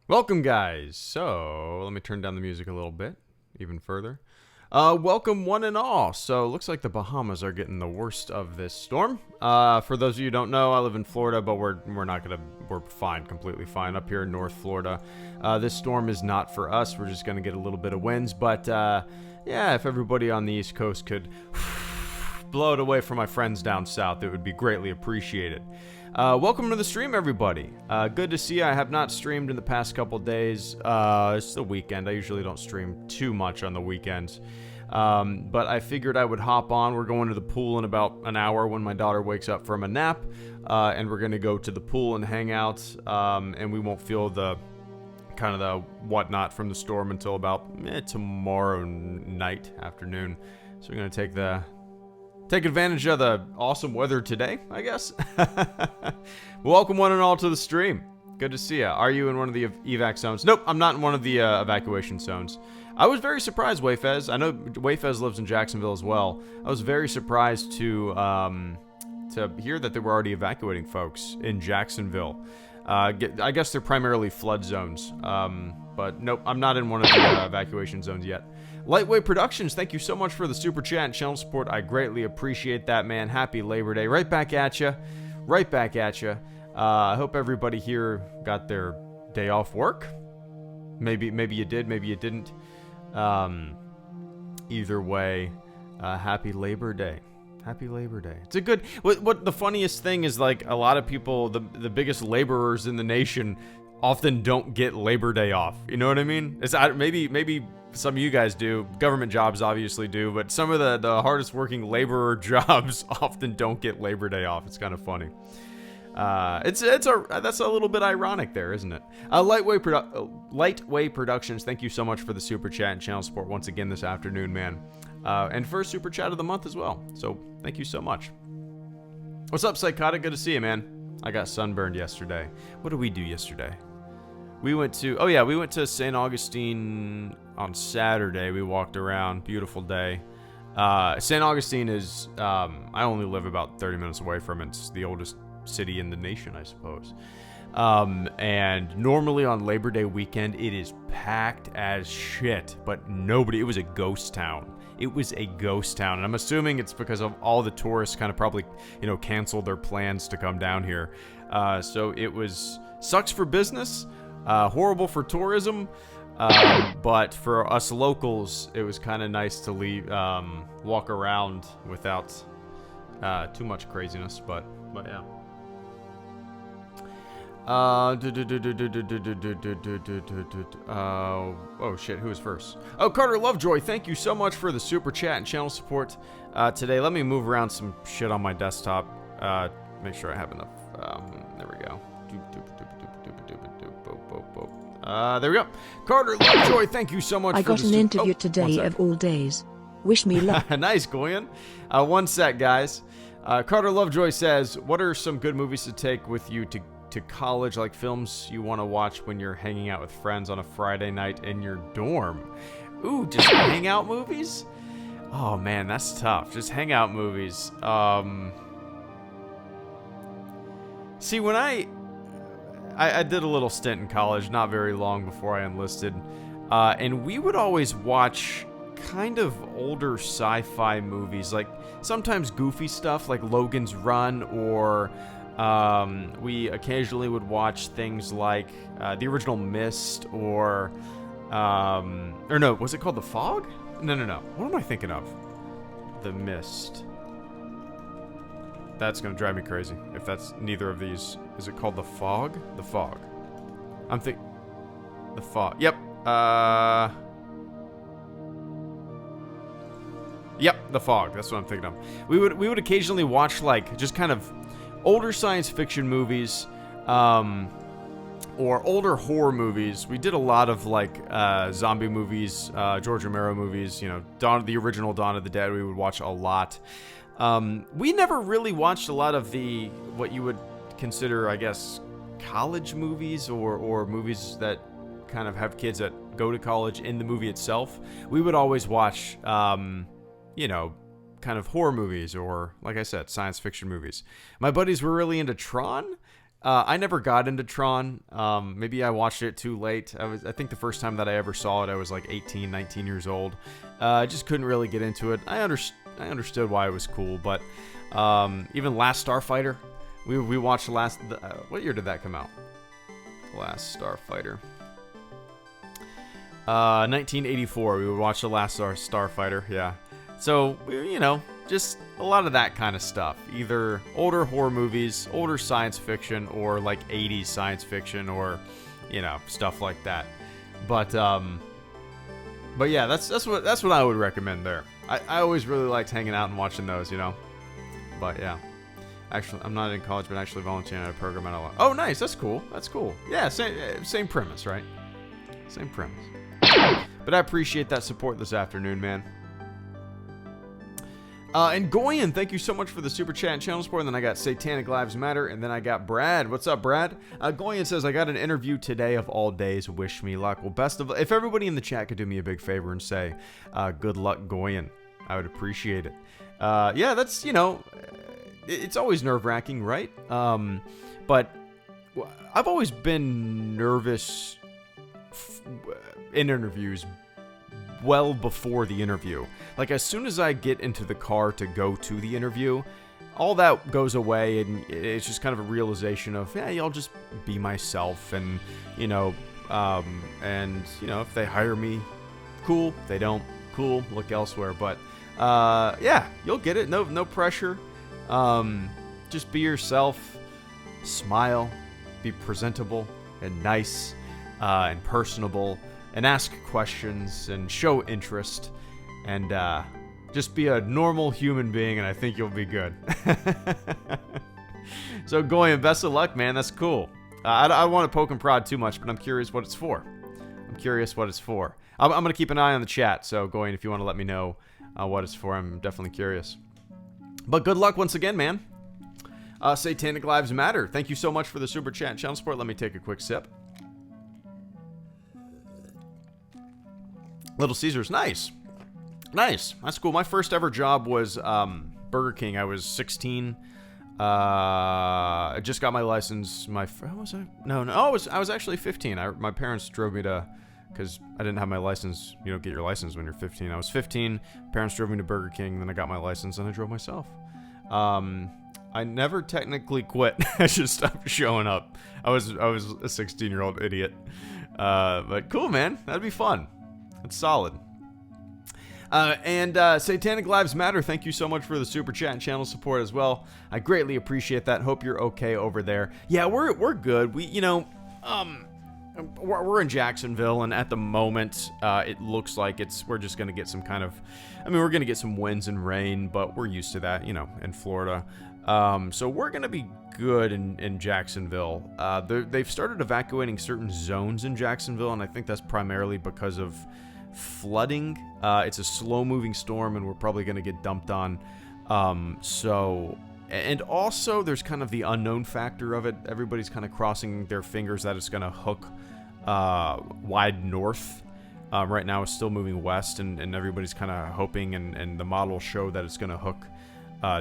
Welcome, guys. So, let me turn down the music a little bit, even further. Welcome, one and all. So, it looks like the Bahamas are getting the worst of this storm. For those of you who don't know, I live in Florida, but we're fine, completely fine up here in North Florida. This storm is not for us. We're just going to get a little bit of winds, but yeah, if everybody on the East Coast could blow it away from my friends down south, it would be greatly appreciated. Welcome to the stream, everybody. Good to see you. I have not streamed in the past couple days. It's the weekend. I usually don't stream too much on the weekends. But I figured I would hop on. We're going to the pool in about an hour when my daughter wakes up from a nap. And we're going to go to the pool and hang out. And we won't feel the kind of the whatnot from the storm until about tomorrow night, afternoon. So we're going to take advantage of the awesome weather today, I guess. Welcome one and all to the stream. Good to see you. Are you in one of the evac zones? Nope, I'm not in one of the evacuation zones. I was very surprised, Wayfez. I know Wayfez lives in Jacksonville as well. I was very surprised to hear that they were already evacuating folks in Jacksonville. I guess they're primarily flood zones. But nope, I'm not in one of the evacuation zones yet. Lightweight Productions, thank you so much for the super chat and channel support. I greatly appreciate that, man. Happy Labor Day. Right back at you. Right back at you. I hope everybody here got their day off work. Maybe you did, maybe you didn't. Either way, happy Labor Day. Happy Labor Day. It's a good... What the funniest thing is, like, a lot of people, the biggest laborers in the nation often don't get Labor Day off. You know what I mean? It's maybe some of you guys do. Government jobs obviously do, but some of the hardest working laborer jobs often don't get Labor Day off. It's kind of funny. That's a little bit ironic there, isn't it? Lightweight Productions, thank you so much for the super chat and channel support once again this afternoon, man. And first super chat of the month as well. So thank you so much. What's up, Psychotic? Good to see you, man. I got sunburned yesterday. What did we do yesterday? We went to St. Augustine on Saturday. We walked around. Beautiful day. St. Augustine is, I only live about 30 minutes away from it. It's the oldest city in the nation, I suppose. And normally on Labor Day weekend, it is packed as shit, but nobody, it was a ghost town. It was a ghost town, and I'm assuming it's because of all the tourists kind of probably, canceled their plans to come down here. So it sucks for business, horrible for tourism, but for us locals, it was kind of nice to walk around without too much craziness, but yeah. Oh shit, who is first? Oh, Carter Lovejoy, thank you so much for the super chat and channel support today. Let me move around some shit on my desktop. Make sure I have enough. There we go. There we go. Carter Lovejoy, thank you so much I for got an interview today of all days. Wish me luck. Nice, Goyen. One sec, guys. Carter Lovejoy says, what are some good movies to take with you to college, like films you want to watch when you're hanging out with friends on a Friday night in your dorm? Ooh, just hangout movies? Oh man, that's tough. Just hangout movies. See, when I did a little stint in college, not very long before I enlisted, and we would always watch kind of older sci-fi movies, like sometimes goofy stuff like Logan's Run, or we occasionally would watch things like the original Mist, or no, was it called The Fog? No. What am I thinking of? The Mist. That's gonna drive me crazy if that's neither of these. Is it called The Fog? The Fog. The Fog. Yep. Yep, The Fog. That's what I'm thinking of. We would occasionally watch like just kind of older science fiction movies, or older horror movies. We did a lot of like zombie movies, George Romero movies. The original Dawn of the Dead. We would watch a lot. We never really watched a lot of what you would consider, I guess, college movies, or movies that kind of have kids that go to college in the movie itself. We would always watch, kind of horror movies, or, like I said, science fiction movies. My buddies were really into Tron. I never got into Tron. Maybe I watched it too late. I think the first time that I ever saw it, I was like 18, 19 years old. I just couldn't really get into it. I understood why it was cool, but even Last Starfighter, we watched what year did that come out? Last Starfighter. 1984. We would watch the Last Starfighter, yeah. So, just a lot of that kind of stuff. Either older horror movies, older science fiction, or like 80s science fiction, or, stuff like that. But yeah, that's what I would recommend there. I always really liked hanging out and watching those, But yeah. Actually, I'm not in college, but actually volunteering at a program at a lot. Oh, nice. That's cool. Yeah, same premise, right? Same premise. But I appreciate that support this afternoon, man. And Goyen, thank you so much for the super chat and channel support. And then I got Satanic Lives Matter, and then I got Brad. What's up, Brad? Goyen says, I got an interview today of all days. Wish me luck. Well, if everybody in the chat could do me a big favor and say, good luck, Goyen, I would appreciate it. Yeah, that's, it's always nerve-wracking, right? But I've always been nervous in interviews well before the interview. Like, as soon as I get into the car to go to the interview, all that goes away, and it's just kind of a realization of, I'll just be myself, and, if they hire me, cool. If they don't, cool, look elsewhere. But, yeah, you'll get it. No pressure. Just be yourself, smile, be presentable and nice, and personable, and ask questions and show interest, and just be a normal human being, and I think you'll be good. So Goyen, best of luck, man. That's cool. I don't want to poke and prod too much, but I'm curious what it's for. I'm going to keep an eye on the chat, so Goyen, if you want to let me know what it's for, I'm definitely curious. But good luck once again, man. Satanic Lives Matter, thank you so much for the super chat and channel support. Let me take a quick sip. Little Caesars, nice. That's cool. My first ever job was Burger King. I was 16. I just got my license. How was I? No. I was actually 15. My parents drove me to, because I didn't have my license. You don't get your license when you're 15. I was 15. Parents drove me to Burger King. Then I got my license and I drove myself. I never technically quit. I just stopped showing up. I was a 16-year-old idiot. But cool, man. That'd be fun. It's solid. And Satanic Lives Matter, thank you so much for the super chat and channel support as well. I greatly appreciate that. Hope you're okay over there. Yeah, we're good. We're in Jacksonville, and at the moment, it looks like we're just gonna get some kind of, we're gonna get some winds and rain, but we're used to that, in Florida. So we're gonna be good in Jacksonville. They've started evacuating certain zones in Jacksonville, and I think that's primarily because of flooding. It's a slow-moving storm, and we're probably going to get dumped on. And also there's kind of the unknown factor of it. Everybody's kind of crossing their fingers that it's going to hook wide north. Right now it's still moving west, and everybody's kind of hoping, and the models show that it's going to hook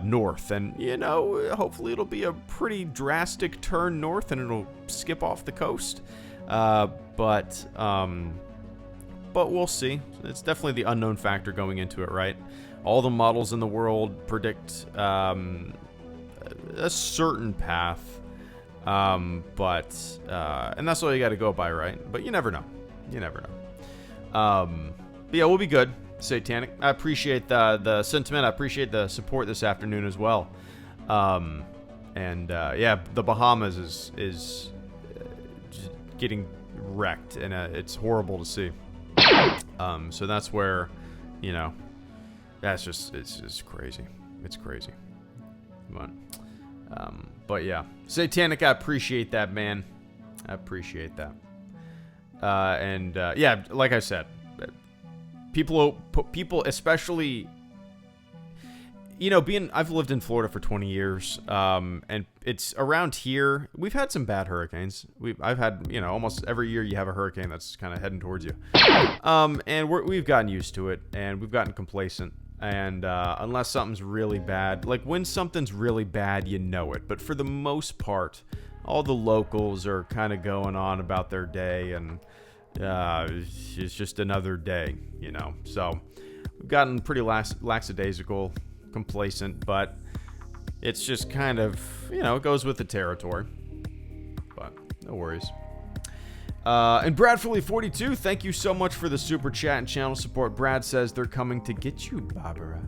north. And, hopefully it'll be a pretty drastic turn north, and it'll skip off the coast. But we'll see. It's definitely the unknown factor going into it, right? All the models in the world predict a certain path, and that's all you got to go by, right? But you never know. But yeah, we'll be good. Satanic. I appreciate the sentiment. I appreciate the support this afternoon as well. Yeah, the Bahamas is just getting wrecked, and it's horrible to see. So that's where, it's just crazy. It's crazy. But yeah, Satanic, I appreciate that, man. I appreciate that. Yeah, like I said, people, especially, I've lived in Florida for 20 years, and it's around here. We've had some bad hurricanes. I've had, almost every year you have a hurricane that's kind of heading towards you. And we've gotten used to it, and we've gotten complacent. And unless something's really bad, like when something's really bad, you know it. But for the most part, all the locals are kind of going on about their day, and it's just another day, So we've gotten pretty lackadaisical, complacent, but it's just kind of, it goes with the territory. But no worries. And Bradfully42, thank you so much for the super chat and channel support. Brad says they're coming to get you, Barbara.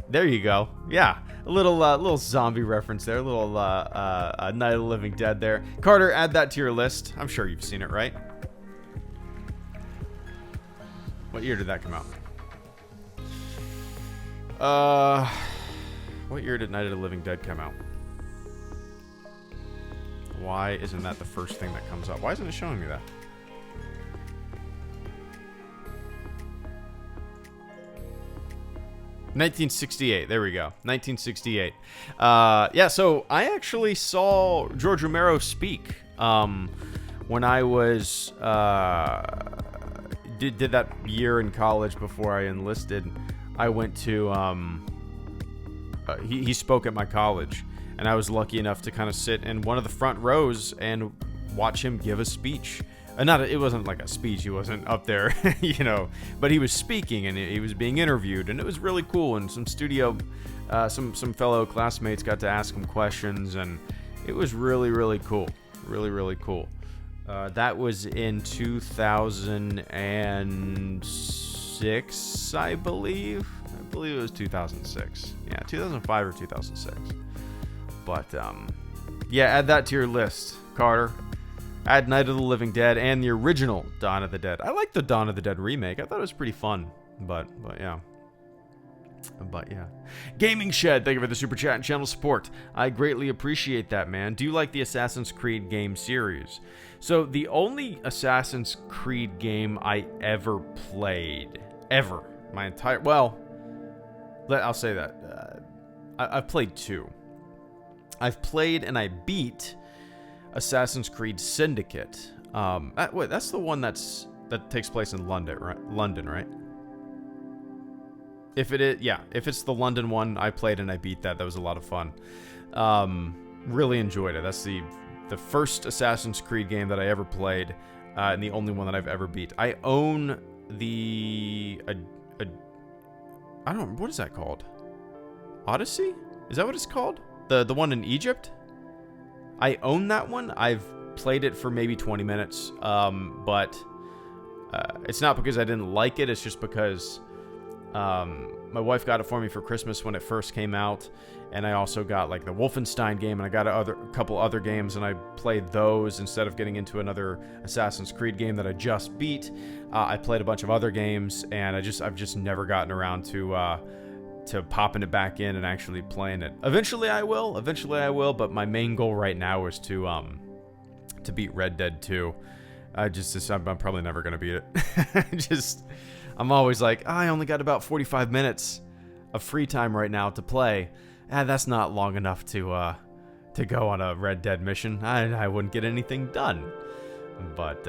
There you go. Yeah, a little zombie reference there, a little Night of the Living Dead there. Carter, add that to your list. I'm sure you've seen it, right? What year did that come out? What year did Night of the Living Dead come out? Why isn't that the first thing that comes up? Why isn't it showing me that? $1968. There we go. 1968. Yeah, so I actually saw George Romero speak when I was did that year in college before I enlisted. I went to he spoke at my college, and I was lucky enough to kind of sit in one of the front rows and watch him give a speech. It wasn't like a speech. He wasn't up there, but he was speaking, and he was being interviewed, and it was really cool. And some fellow classmates got to ask him questions, and it was really, really cool. Really, really cool. That was in 2006, I believe. I believe it was 2006. Yeah, 2005 or 2006. But, yeah, add that to your list, Carter. Add Night of the Living Dead and the original Dawn of the Dead. I like the Dawn of the Dead remake. I thought it was pretty fun. But yeah. Gaming Shed, thank you for the super chat and channel support. I greatly appreciate that, man. Do you like the Assassin's Creed game series? So the only Assassin's Creed game I ever played, I'll say that. I've played two. I've played and I beat Assassin's Creed Syndicate. That's the one that takes place in London, right? If it's the London one, I played and I beat that. That was a lot of fun. Really enjoyed it. That's the first Assassin's Creed game that I ever played, and the only one that I've ever beat. I own the I don't, what is that called? Odyssey? Is that what it's called? The one in Egypt? I own that one. I've played it for maybe 20 minutes, but it's not because I didn't like it. It's just because my wife got it for me for Christmas when it first came out, and I also got like the Wolfenstein game, and I got a couple other games, and I played those instead of getting into another Assassin's Creed game that I just beat. I played a bunch of other games, and I've just never gotten around to popping it back in and actually playing it. Eventually I will, but my main goal right now is to beat Red Dead 2. I'm probably never gonna beat it. I'm always like, I only got about 45 minutes of free time right now to play. That's not long enough to go on a Red Dead mission. I wouldn't get anything done. But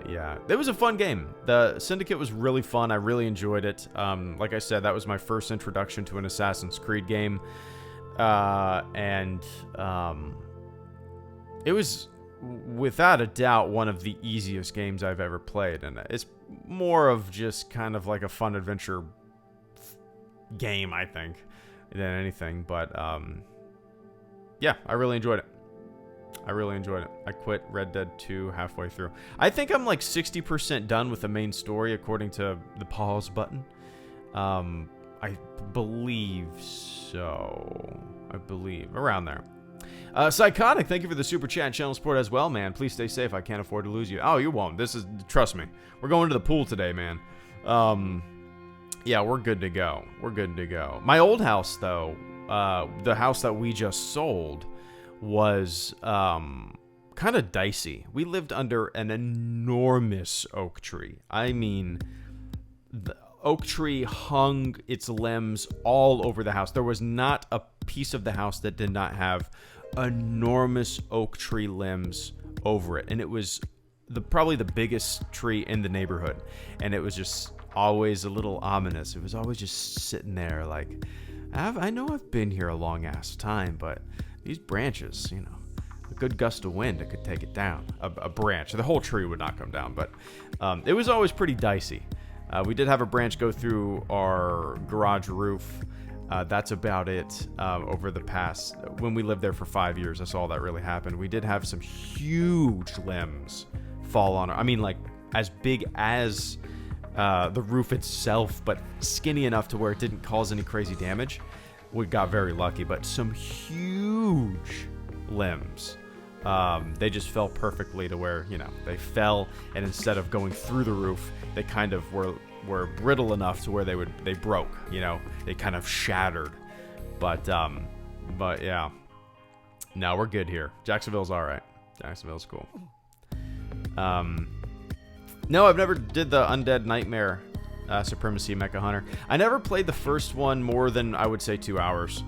yeah, it was a fun game. The Syndicate was really fun. I really enjoyed it. Like I said, that was my first introduction to an Assassin's Creed game. It was, without a doubt, one of the easiest games I've ever played. And it's more of just kind of like a fun adventure game, I think, than anything. But yeah, I really enjoyed it. I quit Red Dead 2 halfway through. I think I'm like 60% done with the main story, according to the pause button. I believe so. Around there. Psychotic, thank you for the super chat and channel support as well, man. Please stay safe. I can't afford to lose you. Oh, you won't. Trust me. We're going to the pool today, man. Yeah, we're good to go. My old house, though, the house that we just sold, was kind of dicey. We lived under an enormous oak tree. I mean, the oak tree hung its limbs all over the house. There was not a piece of the house that did not have enormous oak tree limbs over it, and it was probably the biggest tree in the neighborhood, and it was just always a little ominous. It was always just sitting there like, I know I've been here a long ass time, but these branches, a good gust of wind, it could take it down. A branch. The whole tree would not come down, but it was always pretty dicey. We did have a branch go through our garage roof. That's about it. Over the past, when we lived there for 5 years, that's all that really happened. We did have some huge limbs fall on. I mean, like as big as the roof itself, but skinny enough to where it didn't cause any crazy damage. We got very lucky, but some huge limbs. They just fell perfectly to where, they fell, and instead of going through the roof, they kind of were brittle enough to where they broke, they kind of shattered. But yeah, no, we're good here. Jacksonville's all right. Jacksonville's cool. No, I've never did the Undead Nightmare Supremacy Mecha Hunter. I never played the first one more than, I would say, 2 hours.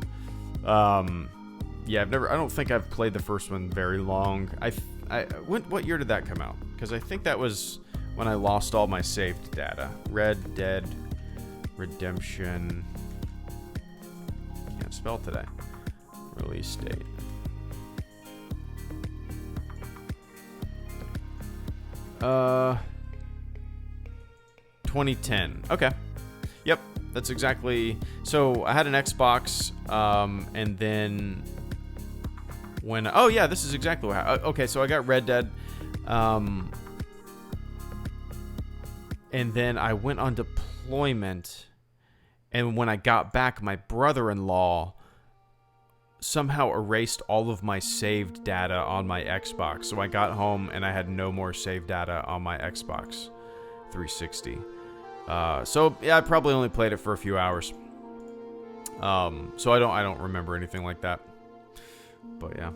Yeah, I don't think I've played the first one very long. What year did that come out? Because I think that was when I lost all my saved data. Red Dead Redemption. Can't spell today. Release date. Uh, 2010. Okay. Yep, that's exactly. So I had an Xbox, and then when oh yeah, this is exactly what happened. Okay, so I got Red Dead, and then I went on deployment, and when I got back, my brother-in-law somehow erased all of my saved data on my Xbox. So I got home and I had no more saved data on my Xbox 360. So yeah, I probably only played it for a few hours. So I don't remember anything like that. But yeah.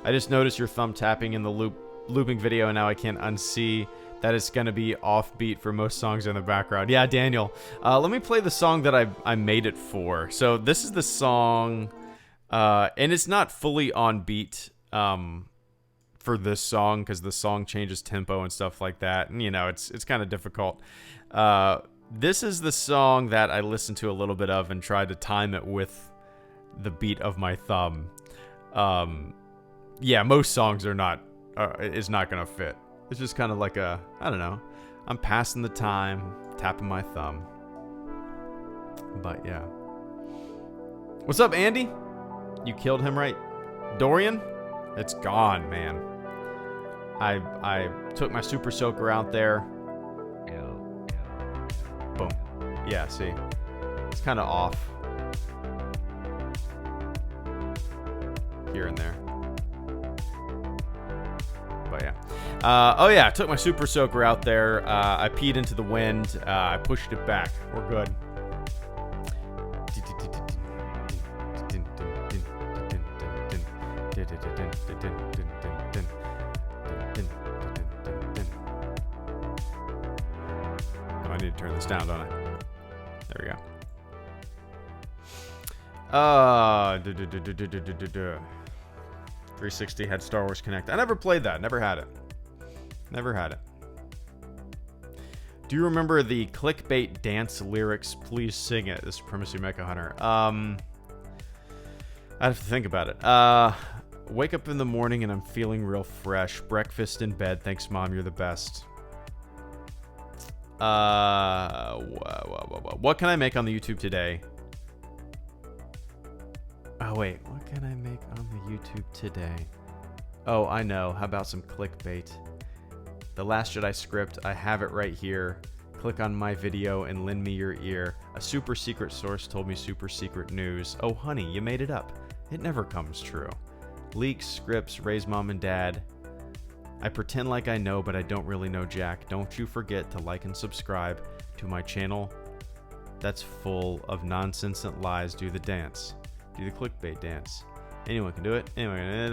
I just noticed your thumb tapping in the looping video, and now I can't unsee that it's going to be offbeat for most songs in the background. Yeah, Daniel. Let me play the song that I made it for. So this is the song, and it's not fully on beat for this song, because the song changes tempo and stuff like that. And, it's kind of difficult. This is the song that I listened to a little bit of and tried to time it with the beat of my thumb. Yeah, most songs are not, is not gonna fit. It's just kind of like a, I don't know. I'm passing the time, tapping my thumb. But yeah. What's up, Andy? You killed him, right? Dorian? It's gone, man. I took my super soaker out there. Boom. Yeah, see? It's kind of off. Here and there. But yeah. Oh yeah, I took my super soaker out there. I peed into the wind. I pushed it back. We're good. Oh, I need to turn this down, don't I? There we go. 360 had Star Wars Connect. I never played that. Never had it. Never had it. Do you remember the clickbait dance lyrics? Please sing it. This is Primacy Mecha Hunter. I have to think about it. Wake up in the morning and I'm feeling real fresh. Breakfast in bed. Thanks, Mom. You're the best. What can I make on the YouTube today? Oh, wait. What can I make on the YouTube today? Oh, I know. How about some clickbait? The Last Jedi script. I have it right here. Click on my video and lend me your ear. A super secret source told me super secret news. Oh, honey, you made it up. It never comes true. Leaks, scripts, raise mom and dad. I pretend like I know, but I don't really know jack. Don't you forget to like and subscribe to my channel that's full of nonsense and lies. Do the dance. Do the clickbait dance. Anyone can do it. Anyway,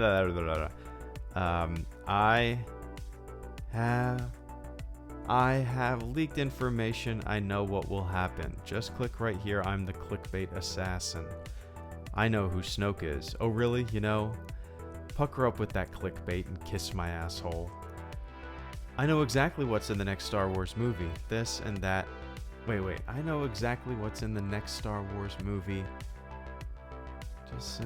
I have leaked information. I know what will happen. Just click right here. I'm the clickbait assassin. I know who Snoke is. Oh, really? You know? Pucker up with that clickbait and kiss my asshole. I know exactly what's in the next Star Wars movie. This and that. Wait. I know exactly what's in the next Star Wars movie. Just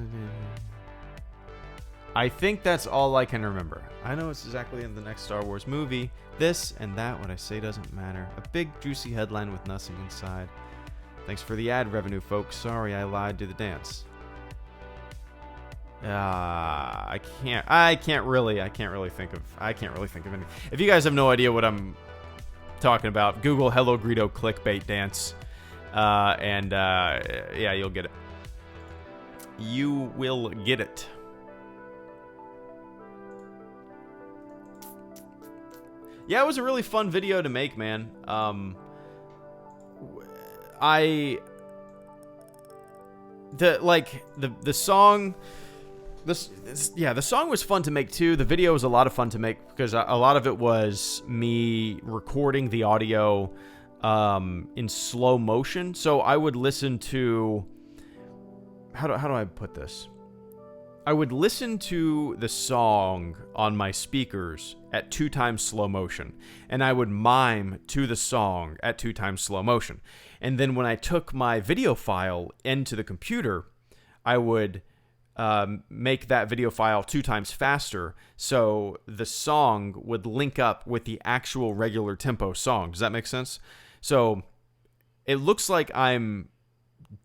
I think that's all I can remember. I know it's exactly in the next Star Wars movie. This and that, what I say doesn't matter. A big juicy headline with nothing inside. Thanks for the ad revenue, folks. Sorry I lied to the dance. I can't really think of any. If you guys have no idea what I'm talking about, Google Hello Greedo clickbait dance. Yeah, you'll get it. You will get it. Yeah, it was a really fun video to make, man. The song. The song was fun to make too. The video was a lot of fun to make because a lot of it was me recording the audio in slow motion. So I would listen to how do I put this? I would listen to the song on my speakers at 2 times slow motion, and I would mime to the song at 2 times slow motion. And then when I took my video file into the computer, I would make that video file 2 times faster, so the song would link up with the actual regular tempo song. Does that make sense? So it looks like I'm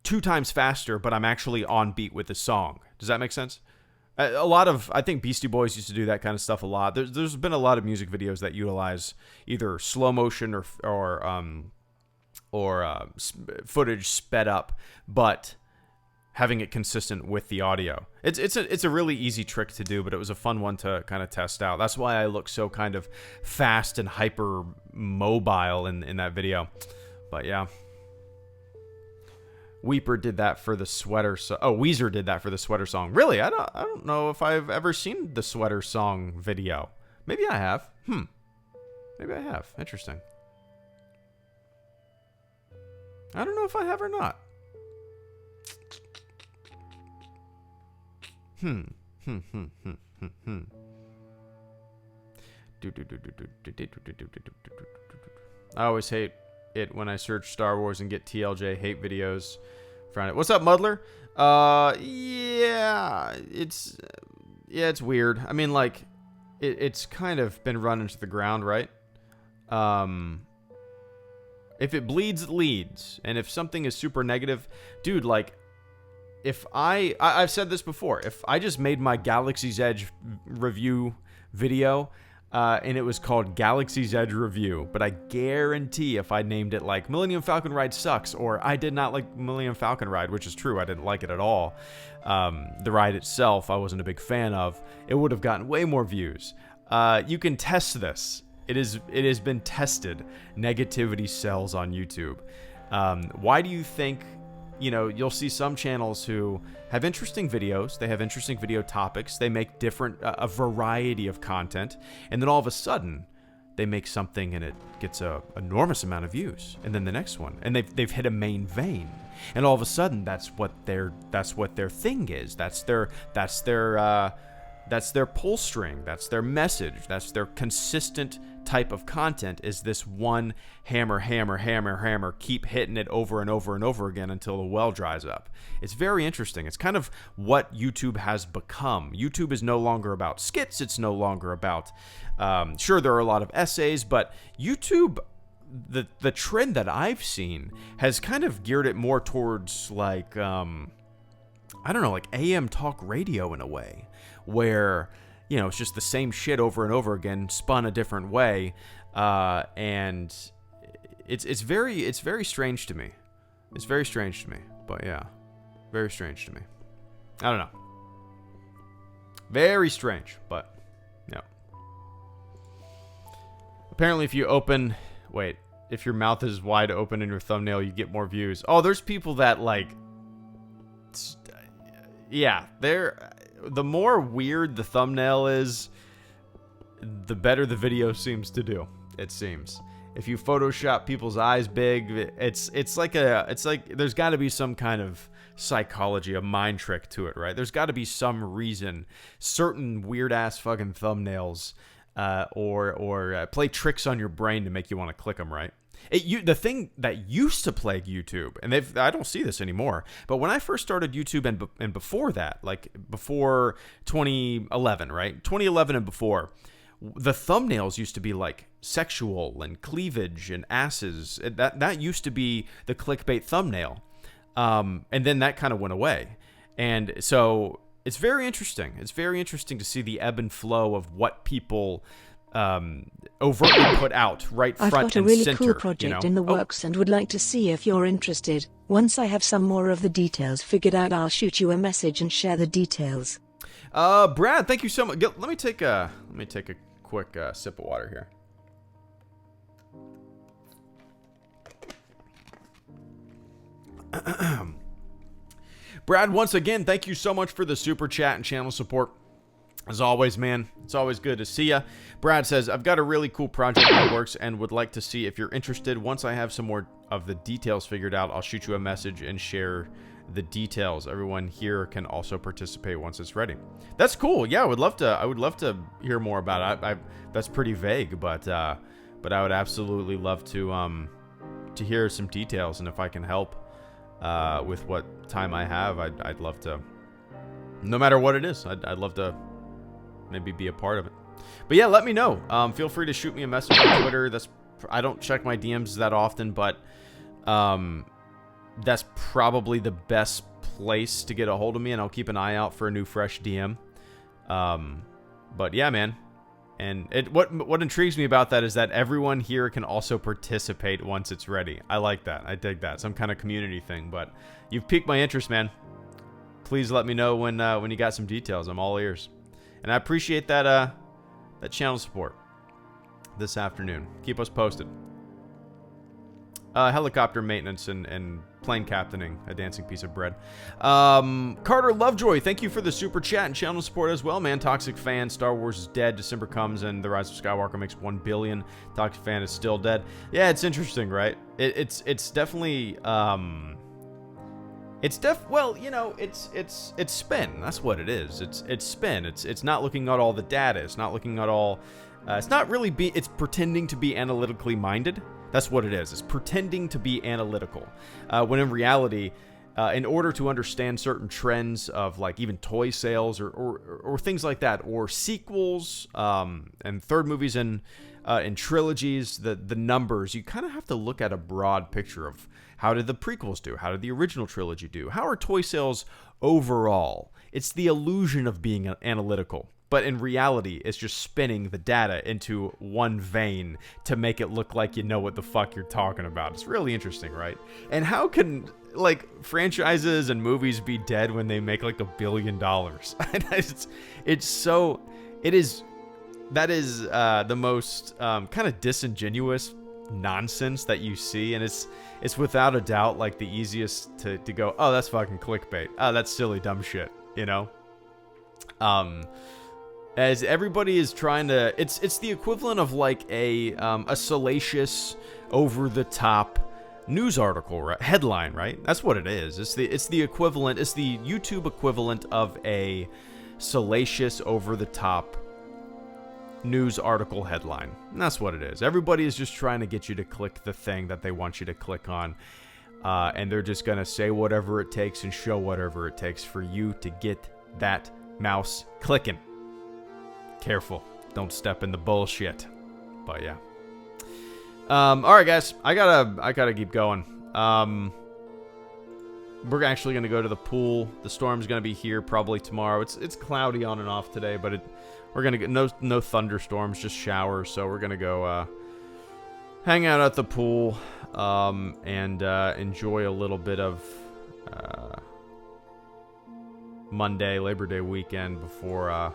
2 times faster, but I'm actually on beat with the song. Does that make sense? I think Beastie Boys used to do that kind of stuff a lot. There's been a lot of music videos that utilize either slow motion or footage sped up, but having it consistent with the audio. It's a really easy trick to do, but it was a fun one to kind of test out. That's why I look so kind of fast and hyper mobile in that video. But yeah. Weezer did that for the sweater song. Really? I don't know if I've ever seen the sweater song video. Maybe I have. Maybe I have. Interesting. I don't know if I have or not. I always hate it when I search Star Wars and get TLJ hate videos. Found it. What's up, Muddler? Yeah, it's weird. I mean, like, it's kind of been run into the ground, right? If it bleeds, it leads. And if something is super negative, dude, like, if I've said this before, if I just made my Galaxy's Edge review video, and it was called Galaxy's Edge Review, but I guarantee if I named it like Millennium Falcon Ride sucks, or I did not like Millennium Falcon Ride, which is true, I didn't like it at all, the ride itself I wasn't a big fan of, it would have gotten way more views. You can test this. It has been tested. Negativity sells on YouTube. Why do you think, you'll see some channels who have interesting videos, they have interesting video topics, they make a variety of content, and then all of a sudden, they make something and it gets a enormous amount of views, and then the next one, and they've hit a main vein, and all of a sudden, that's what their thing is, that's their pull string, that's their message, that's their consistent type of content, is this one hammer, keep hitting it over and over and over again until the well dries up. It's very interesting. It's kind of what YouTube has become. YouTube is no longer about skits. It's no longer about, sure, there are a lot of essays, but YouTube, the trend that I've seen has kind of geared it more towards like, I don't know, like AM talk radio in a way, where, it's just the same shit over and over again, spun a different way, and it's very strange to me. It's very strange to me, but yeah, very strange to me. I don't know. Very strange, but yeah. Apparently, if your mouth is wide open in your thumbnail, you get more views. Oh, there's people that like, yeah, the more weird the thumbnail is, the better the video seems to do. It seems. If you Photoshop people's eyes big, it's like there's got to be some kind of psychology, a mind trick to it, right? There's got to be some reason certain weird ass fucking thumbnails or play tricks on your brain to make you want to click them, right? The thing that used to plague YouTube, and I don't see this anymore, but when I first started YouTube and before that, like before 2011, right? 2011 and before, the thumbnails used to be like sexual and cleavage and asses. That used to be the clickbait thumbnail. And then that kind of went away. And so it's very interesting. It's very interesting to see the ebb and flow of what people overtly put out right front and center. I've got a really cool project in the works and would like to see if you're interested. Once I have some more of the details figured out, I'll shoot you a message and share the details. Brad, thank you so much. Let me take a quick sip of water here. Brad, once again, thank you so much for the super chat and channel support. As always, man, it's always good to see ya. Brad says, I've got a really cool project that works and would like to see if you're interested. Once I have some more of the details figured out, I'll shoot you a message and share the details. Everyone here can also participate once it's ready. That's cool. Yeah, I would love to hear more about it. That's pretty vague, but I would absolutely love to hear some details, and if I can help with what time I have, I'd love to. No matter what it is, I'd love to maybe be a part of it. But yeah, let me know. Feel free to shoot me a message on Twitter. I don't check my DMs that often, but that's probably the best place to get a hold of me, and I'll keep an eye out for a new fresh DM. But yeah, man. And what intrigues me about that is that everyone here can also participate once it's ready. I like that. I dig that. Some kind of community thing. But you've piqued my interest, man. Please let me know when you got some details. I'm all ears. And I appreciate that channel support this afternoon. Keep us posted. Helicopter maintenance and plane captaining, a dancing piece of bread. Carter Lovejoy, thank you for the super chat and channel support as well, man. Toxic fan, Star Wars is dead. December comes and The Rise of Skywalker makes 1 billion. Toxic fan is still dead. Yeah, it's interesting, right? It's definitely well, you know, it's spin. That's what it is. It's spin. It's not looking at all the data. It's not looking at all. It's not really it's pretending to be analytically minded. That's what it is. It's pretending to be analytical. When in reality, in order to understand certain trends of like even toy sales or things like that, or sequels and third movies and trilogies, the numbers, you kind of have to look at a broad picture of how did the prequels do? How did the original trilogy do? How are toy sales overall? It's the illusion of being analytical. But in reality, it's just spinning the data into one vein to make it look like you know what the fuck you're talking about. It's really interesting, right? And how can, like, franchises and movies be dead when they make, like, $1 billion? That is the most kind of disingenuous nonsense that you see, and it's without a doubt, like, the easiest to go, oh, that's fucking clickbait. Oh, that's silly, dumb shit, you know? As everybody is trying to, it's the equivalent of like a salacious, over-the-top news article, right? Headline, right? That's what it is. It's the equivalent. It's the YouTube equivalent of a salacious, over-the-top news article headline. And that's what it is. Everybody is just trying to get you to click the thing that they want you to click on, and they're just gonna say whatever it takes and show whatever it takes for you to get that mouse clicking. Careful, don't step in the bullshit. But yeah. All right, guys, I gotta keep going. We're actually gonna go to the pool. The storm's gonna be here probably tomorrow. It's cloudy on and off today, but we're gonna get no thunderstorms, just showers. So we're gonna go hang out at the pool and enjoy a little bit of Monday, Labor Day weekend before I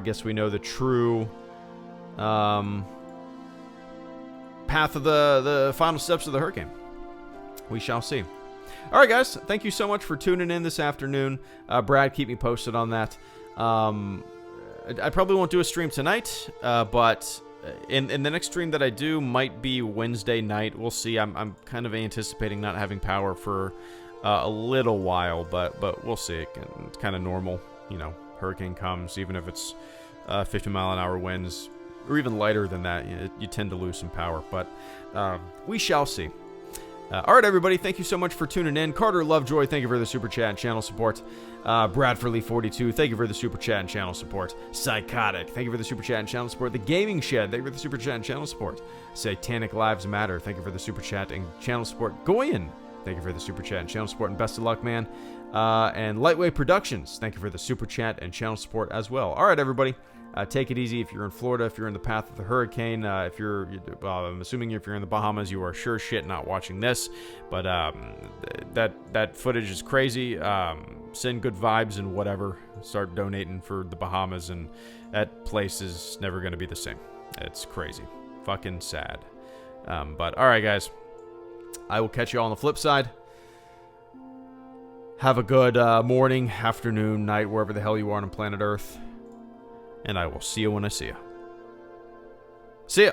guess we know the true path of the final steps of the hurricane. We shall see. All right, guys. Thank you so much for tuning in this afternoon. Brad, keep me posted on that. I probably won't do a stream tonight, but in the next stream that I do might be Wednesday night. We'll see. I'm kind of anticipating not having power for a little while, but we'll see. It's kind of normal, you know. Hurricane comes, even if it's 50-mile-an-hour winds, or even lighter than that, you tend to lose some power. But we shall see. All right, everybody, thank you so much for tuning in. Carter Lovejoy, thank you for the super chat and channel support. Bradfordly42, thank you for the super chat and channel support. Psychotic, thank you for the super chat and channel support. The Gaming Shed, thank you for the super chat and channel support. Satanic Lives Matter, thank you for the super chat and channel support. Goyen, thank you for the super chat and channel support, and best of luck, man. And Lightweight Productions, thank you for the super chat and channel support as well. All right, everybody, take it easy. If you're in Florida, if you're in the path of the hurricane, I'm assuming if you're in the Bahamas, you are sure shit not watching this. But that footage is crazy. Send good vibes and whatever. Start donating for the Bahamas, and that place is never going to be the same. It's crazy. Fucking sad. But all right, guys, I will catch you all on the flip side. Have a good morning, afternoon, night, wherever the hell you are on planet Earth. And I will see you when I see you. See ya!